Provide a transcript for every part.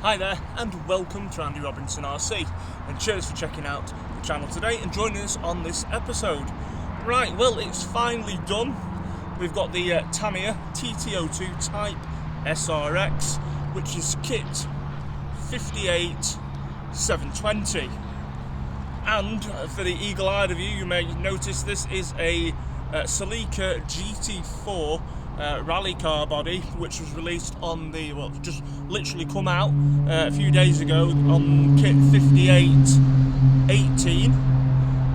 Hi there and welcome to Andy Robinson RC, and cheers for checking out the channel today and joining us on this episode. Right, well, it's finally done. We've got the Tamiya TT02 Type SRX, which is kit 58720. And for the eagle-eyed of you, you may notice this is a Celica GT-Four rally car body, which was released on the, well, just literally come out a few days ago on kit 5818.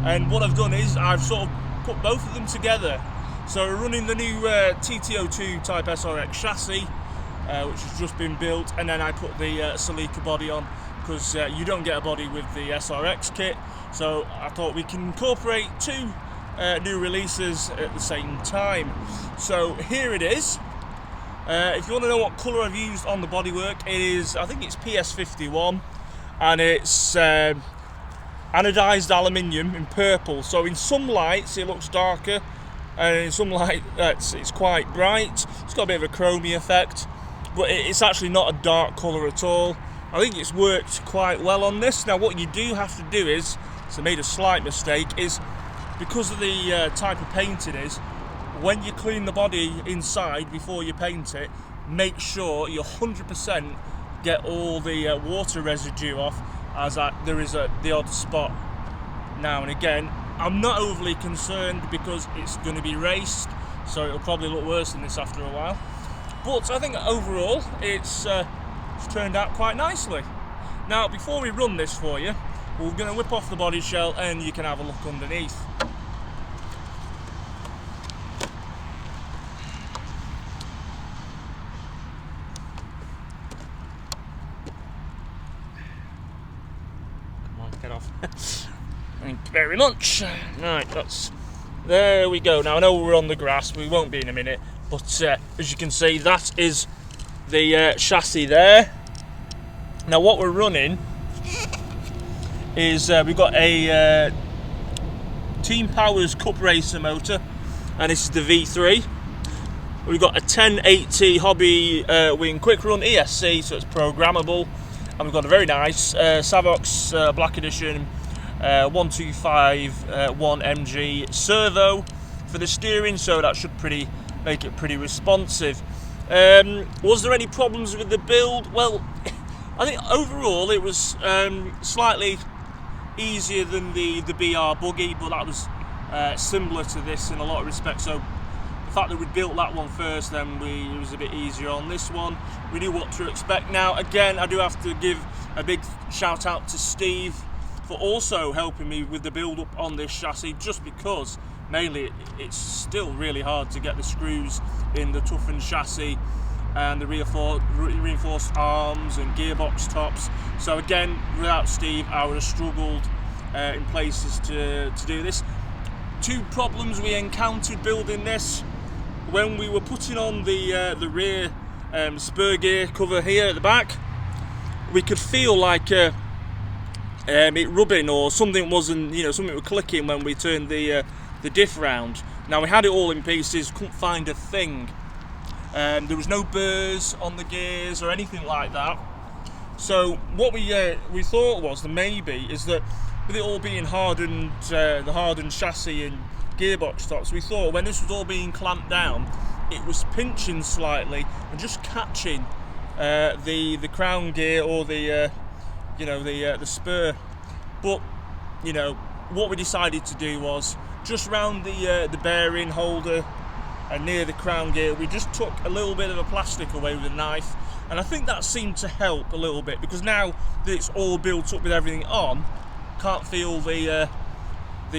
And what I've done is I've sort of put both of them together. So we're running the new TT02 Type SRX chassis, which has just been built, and then I put the Celica body on because you don't get a body with the SRX kit. So I thought we can incorporate two new releases at the same time. So here it is. If you want to know what colour I've used on the bodywork, it is, I think it's PS51, and it's anodised aluminium in purple. So in some lights it looks darker, and in some light it's quite bright. It's got a bit of a chromey effect, but it's actually not a dark colour at all. I think it's worked quite well on this. Now what you do have to do is, so I made a slight mistake, is because of the type of paint it is, when you clean the body inside before you paint it, make sure you 100% get all the water residue off, as there is the odd spot now and again. I'm not overly concerned because it's going to be raced, so it'll probably look worse than this after a while. But I think overall it's turned out quite nicely. Now before we run this for you, we're going to whip off the body shell and you can have a look underneath. Come on, get off. Thank you very much. Right, there we go. Now I know we're on the grass, we won't be in a minute, but as you can see, that is the chassis there. Now what we're running is we've got a Team Powers Cup Racer motor, and this is the V3. We've got a 1080 Hobby Wing Quick Run ESC, so it's programmable, and we've got a very nice Savox Black Edition 1251 MG servo for the steering, so that should make it pretty responsive. Was there any problems with the build? Well, I think overall it was slightly easier than the BR buggy, but that was similar to this in a lot of respects. So the fact that we built that one first, then it was a bit easier on this one. We knew what to expect. Now again, I do have to give a big shout out to Steve for also helping me with the build up on this chassis, just because mainly it's still really hard to get the screws in the toughened chassis and the reinforced arms and gearbox tops. So again, without Steve, I would have struggled in places to do this. Two problems we encountered building this: when we were putting on the rear spur gear cover here at the back, we could feel like it rubbing, or something wasn't, something was clicking when we turned the diff round. Now we had it all in pieces, couldn't find a thing. There was no burrs on the gears or anything like that. So what we thought was, the maybe, is that with it all being hardened, the hardened chassis and gearbox tops, we thought when this was all being clamped down, it was pinching slightly and just catching the crown gear or the spur. But what we decided to do was just round the bearing holder and near the crown gear, we just took a little bit of a plastic away with a knife, and I think that seemed to help a little bit, because now that it's all built up with everything on, can't feel the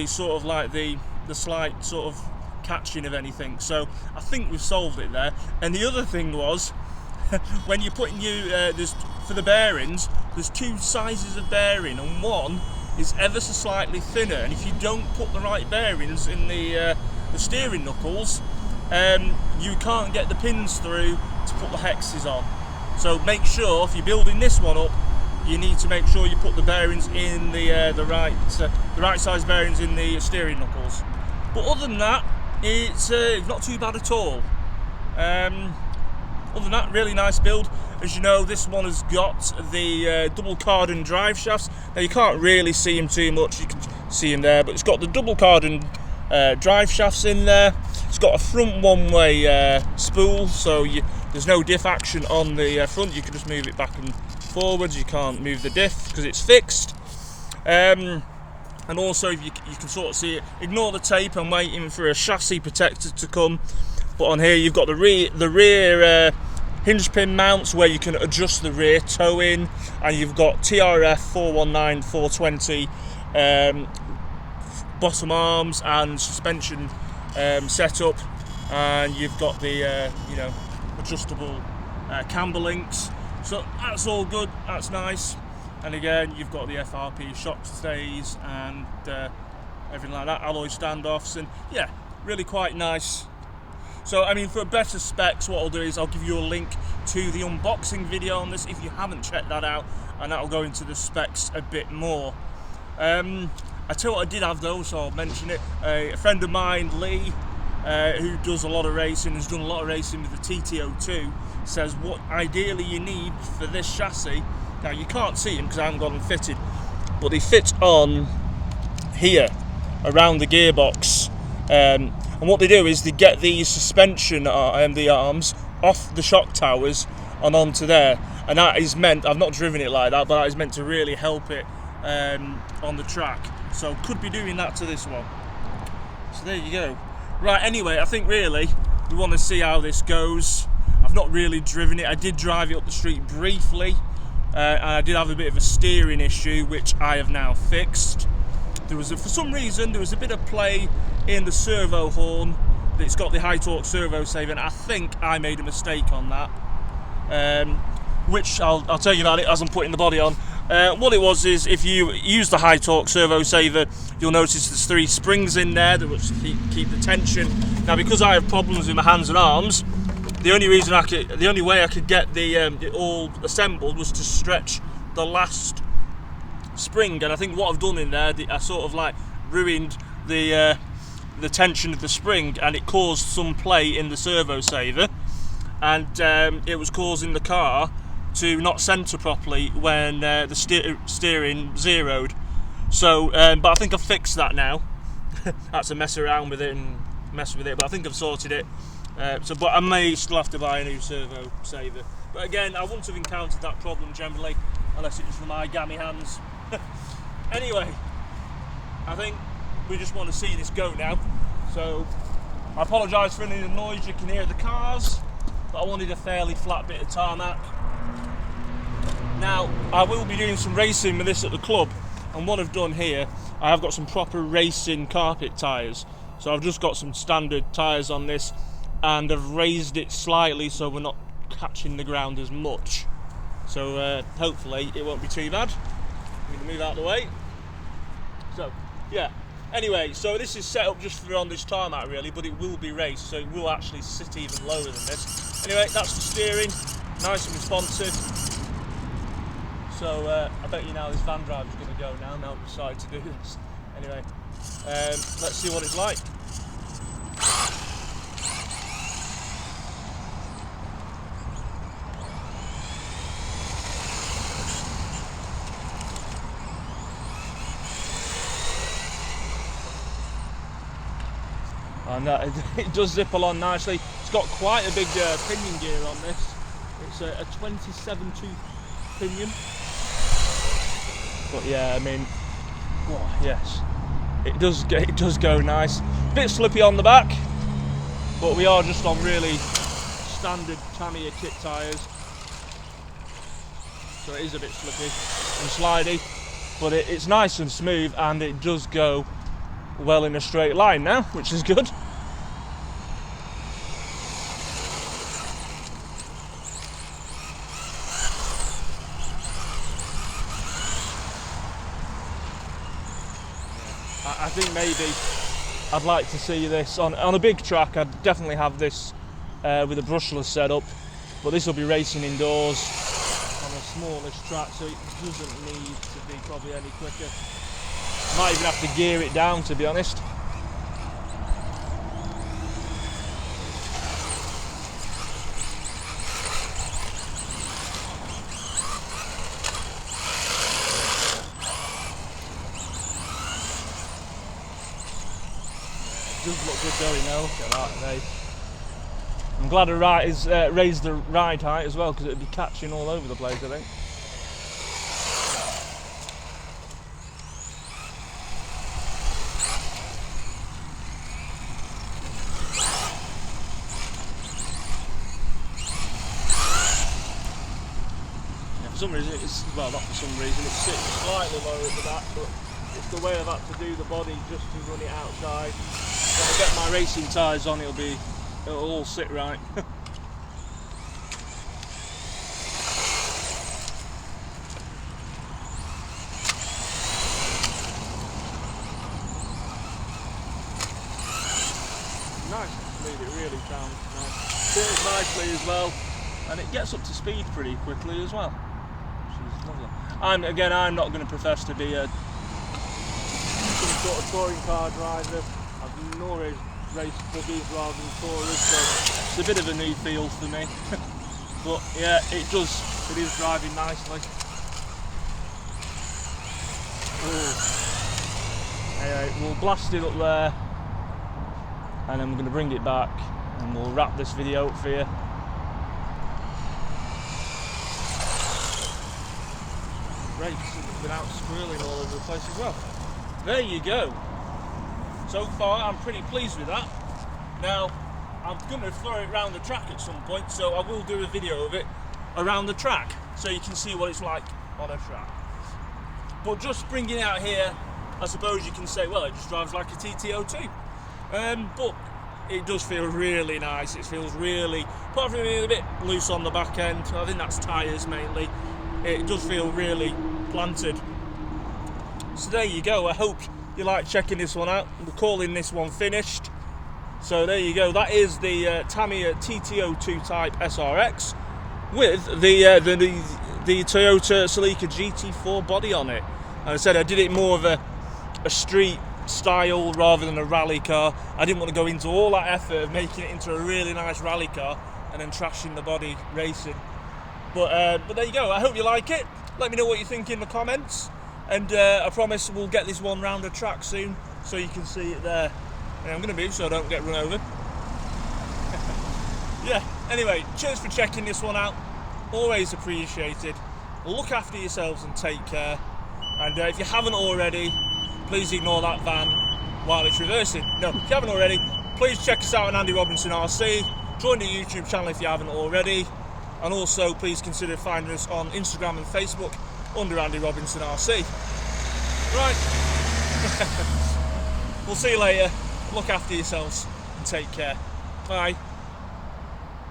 sort of like the slight sort of catching of anything. So I think we've solved it there. And the other thing was, when you're putting there's, for the bearings, there's two sizes of bearing, and one is ever so slightly thinner, and if you don't put the right bearings in the steering knuckles, you can't get the pins through to put the hexes on. So make sure, if you're building this one up, you need to make sure you put the bearings in the right size bearings in the steering knuckles. But other than that, it's not too bad at all. Other than that, really nice build. as you know, this one has got the double cardan drive shafts. Now you can't really see them too much, you can see them there, but it's got the double cardan drive shafts in there. It's got a front one-way spool, so there's no diff action on the front. You can just move it back and forwards. You can't move the diff because it's fixed. And also, you can sort of see it. Ignore the tape. I'm waiting for a chassis protector to come. But on here, you've got the rear hinge pin mounts where you can adjust the rear towing, and you've got TRF 419, 420 bottom arms and suspension setup, and you've got the adjustable camber links. So that's all good. That's nice. And again, you've got the FRP shock stays and everything like that, alloy standoffs, and yeah, really quite nice. So I mean, for better specs, what I'll do is I'll give you a link to the unboxing video on this if you haven't checked that out, and that'll go into the specs a bit more. I tell you what I did have though, so I'll mention it. A friend of mine, Lee, who does a lot of racing, has done a lot of racing with the TT02, says what ideally you need for this chassis. Now you can't see them because I haven't got them fitted, but they fit on here around the gearbox, and what they do is they get these suspension the arms off the shock towers and onto there, and that is meant, I've not driven it like that, but that is meant to really help it on the track. So could be doing that to this one. So there you go. Right, anyway, I think really we want to see how this goes. I've not really driven it. I did drive it up the street briefly, and I did have a bit of a steering issue, which I have now fixed. For some reason, there was a bit of play in the servo horn. It's got the high torque servo saver, and I think I made a mistake on that, which I'll tell you about it as I'm putting the body on. What it was is, if you use the high torque servo saver, you'll notice there's 3 springs in there that will keep the tension. Now, because I have problems with my hands and arms, the only way I could get it all assembled was to stretch the last spring, and I think what I've done in there, I sort of like ruined the tension of the spring, and it caused some play in the servo saver, and it was causing the car to not centre properly when the steering zeroed. So, but I think I've fixed that now. That's a mess around with it and mess with it, but I think I've sorted it. But I may still have to buy a new servo saver. But again, I wouldn't have encountered that problem generally unless it was from my gammy hands. Anyway, I think we just want to see this go now. So I apologise for any of the noise you can hear at the cars, but I wanted a fairly flat bit of tarmac. Now, I will be doing some racing with this at the club, and what I've done here, I have got some proper racing carpet tyres. So I've just got some standard tyres on this, and I've raised it slightly so we're not catching the ground as much. So hopefully it won't be too bad. I'm going to move out of the way. So yeah, anyway, so this is set up just for on this tarmac really, but it will be raced, so it will actually sit even lower than this. Anyway, that's the steering, nice and responsive. So I bet you now this van drive is going to go now I've decided to do this. Anyway, let's see what it's like. And it does zip along nicely. It's got quite a big pinion gear on this. It's a 27 tooth pinion. But yeah, I mean, oh, yes, it does go nice. Bit slippy on the back, but we are just on really standard Tamiya kit tyres, so it is a bit slippy and slidey, but it's nice and smooth, and it does go well in a straight line now, which is good. I think maybe I'd like to see this on a big track. I'd definitely have this with a brushless setup, but this will be racing indoors on a smallish track, so it doesn't need to be probably any quicker. Might even have to gear it down, to be honest. does look good going now. Look at that, hey. I'm glad it's raised the ride height as well, because it'd be catching all over the place, I think. Yeah, for some reason, well, not for some reason, it sits slightly lower at the back, but it's the way I've had to do the body just to run it outside. When I get my racing tyres on, it'll all sit right. Nice and smooth, it really sounds nice. Turns nicely as well, and it gets up to speed pretty quickly as well, which is lovely. I'm not going to profess to be some sort of touring car driver. I've always raced buggies rather than tourers, so it's a bit of a new field for me. But yeah, it is driving nicely. Anyway, we'll blast it up there, and then we're going to bring it back, and we'll wrap this video up for you. Race without squirreling all over the place as well. There you go. So far, I'm pretty pleased with that. Now, I'm going to throw it around the track at some point, so I will do a video of it around the track, so you can see what it's like on a track. But just bringing it out here, I suppose you can say, well, it just drives like a TT02. But it does feel really nice. It feels really, apart from being a bit loose on the back end, I think that's tyres mainly, it does feel really planted. So there you go. I hope you like checking this one out. We're calling this one finished. So there you go. That is the Tamiya TT02 type SRX with the Toyota Celica GT-Four body on it. And I said I did it more of a street style rather than a rally car. I didn't want to go into all that effort of making it into a really nice rally car and then trashing the body racing. But there you go. I hope you like it. Let me know what you think in the comments. And I promise we'll get this one round the track soon, so you can see it there. And I'm going to move so I don't get run over. Yeah, anyway, cheers for checking this one out. Always appreciated. Look after yourselves and take care. And if you haven't already, please ignore that van while it's reversing. No, if you haven't already, please check us out on Andy Robinson RC. Join the YouTube channel if you haven't already. And also, please consider finding us on Instagram and Facebook under Andy Robinson RC. Right. We'll see you later. Look after yourselves and take care. Bye.